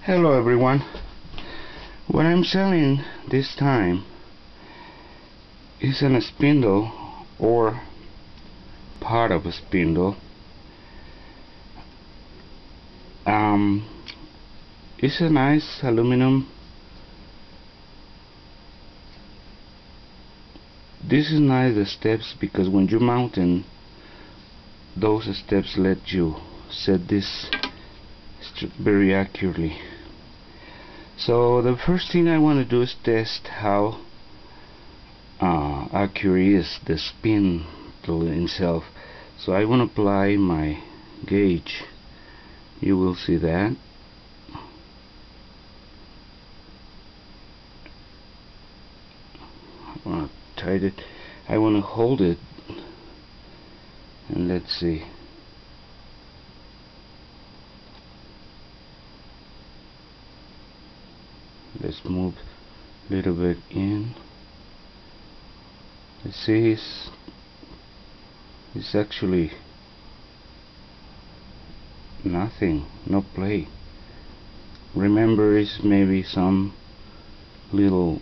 Hello everyone. What I'm selling this time isn't a spindle or part of a spindle. It's a nice aluminum. This is nice, the steps, because when you mountain, those steps let you set this very accurately. So the first thing I want to do is test how accurate is the spindle itself. So I want to apply my gauge. You will see that. I want to tighten it. I want to hold it, and let's see. Let's move a little bit in. Let's see, it's actually nothing, no play. Remember, it's maybe some little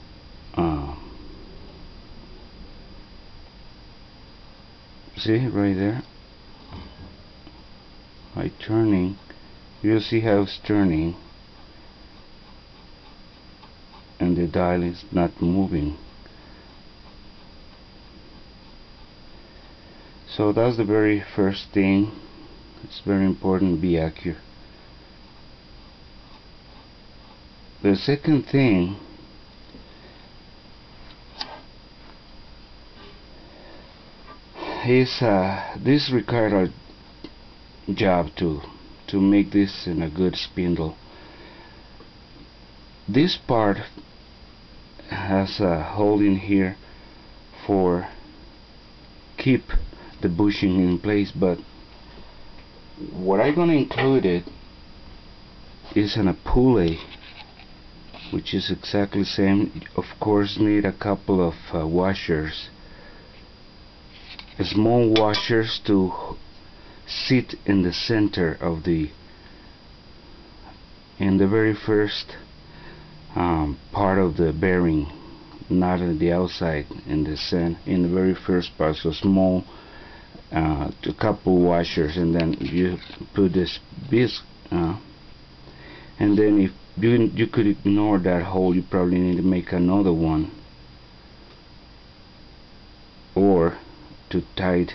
see right there, by turning, you'll see how it's turning, and the dial is not moving. So that's the very first thing. It's very important to be accurate. The second thing is this requires a job to make this in a good spindle. This part has a hole in here for keep the bushing in place, but what I'm gonna include it is in a pulley, which is exactly the same. Of course, need a couple of washers, small washers, to sit in the center of the very first part of the bearing, not on the outside, in the very first part. So small, a couple washers, and then you put this bisque, and then if you could ignore that hole, you probably need to make another one, or to tight.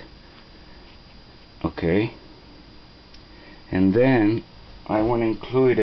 Okay, and then I want to include